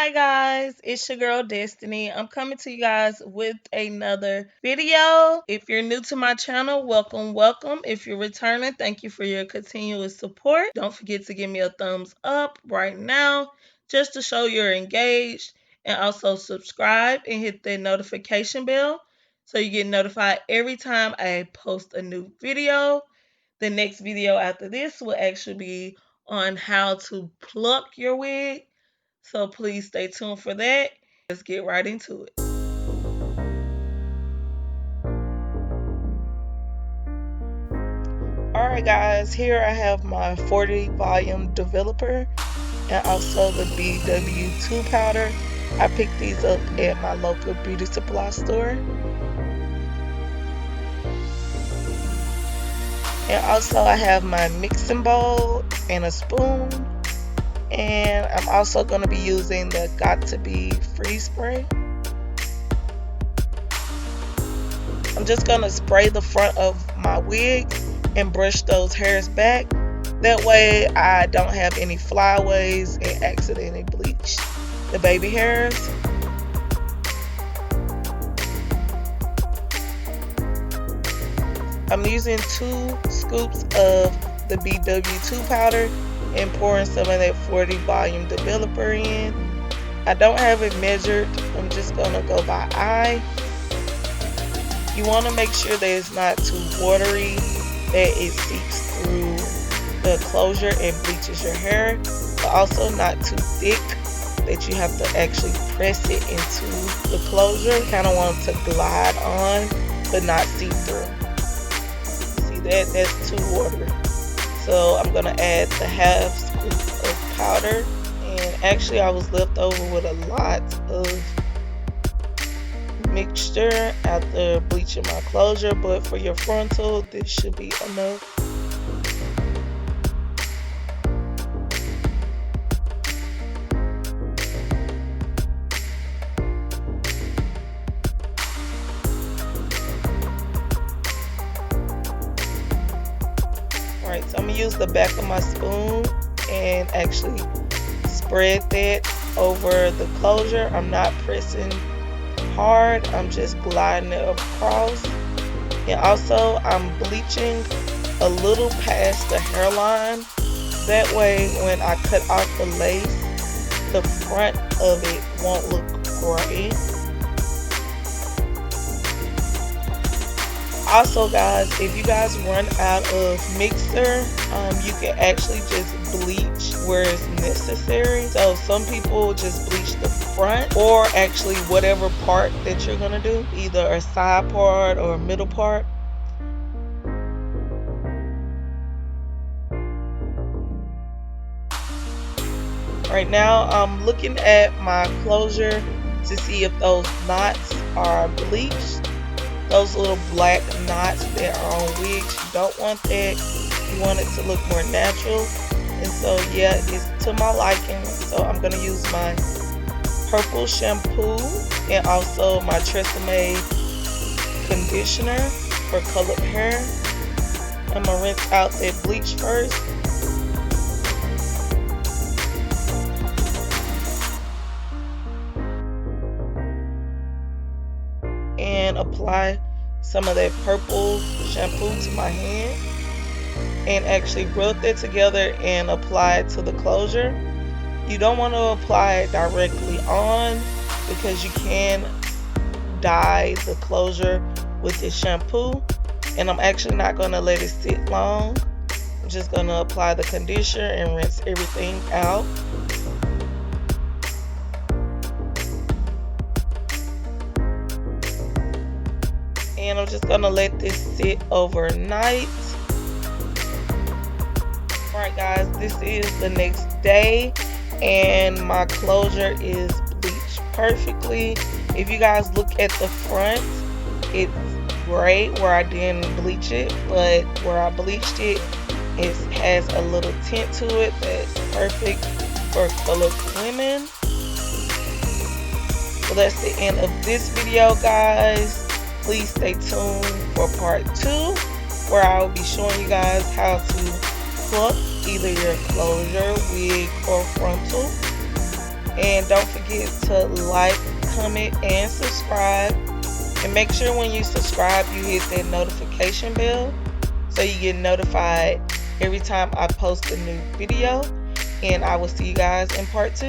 Hi guys, it's your girl Destiny. I'm coming to you guys with another video. If you're new to my channel, welcome, welcome. If you're returning, thank you for your continuous support. Don't forget to give me a thumbs up right now just to show you're engaged, and also subscribe and hit the notification bell so you get notified every time I post a new video. The next video after this will actually be on how to pluck your wig, so please stay tuned for that. Let's get right into it. Alright guys, here I have my 40 volume developer and also the BW2 powder. I picked these up at my local beauty supply store. And also I have my mixing bowl and a spoon. And I'm also going to be using the Got To Be freeze spray. I'm just going to spray the front of my wig and brush those hairs back. That way I don't have any flyaways and accidentally bleach the baby hairs. I'm using 2 scoops of the BW2 powder and pouring some of that 40 volume developer in. I don't have it measured. I'm just going to go by eye. You want to make sure that it's not too watery, that it seeps through the closure and bleaches your hair, but also not too thick that you have to actually press it into the closure. Kind of want it to glide on but not seep through. See that's too watery. So I'm going to add the half scoop of powder, and actually I was left over with a lot of mixture after bleaching my closure, but for your frontal this should be enough. Alright, so I'm going to use the back of my spoon and actually spread that over the closure. I'm not pressing hard, I'm just gliding it across. And also I'm bleaching a little past the hairline. That way when I cut off the lace, the front of it won't look gray. Also guys, if you guys run out of mixer, you can actually just bleach where it's necessary. So some people just bleach the front, or actually whatever part that you're gonna do, either a side part or a middle part. Right now I'm looking at my closure to see if those knots are bleached. Those little black knots that are on wigs, you don't want that. You want it to look more natural. And so yeah, it's to my liking. So I'm going to use my purple shampoo and also my Tresemme conditioner for colored hair. I'm going to rinse out that bleach first. And apply some of that purple shampoo to my hand and actually rub that together and apply it to the closure. You don't want to apply it directly on because you can dye the closure with this shampoo, and I'm actually not going to let it sit long. I'm just going to apply the conditioner and rinse everything out. And I'm just gonna let this sit overnight. Alright guys, this is the next day and my closure is bleached perfectly. If you guys look at the front, it's gray where I didn't bleach it, but where I bleached it, it has a little tint to it that's perfect for colored women. So that's the end of this video guys. Please stay tuned for part 2, where I will be showing you guys how to pluck either your closure, wig, or frontal. And don't forget to like, comment, and subscribe. And make sure when you subscribe, you hit that notification bell so you get notified every time I post a new video. And I will see you guys in part 2.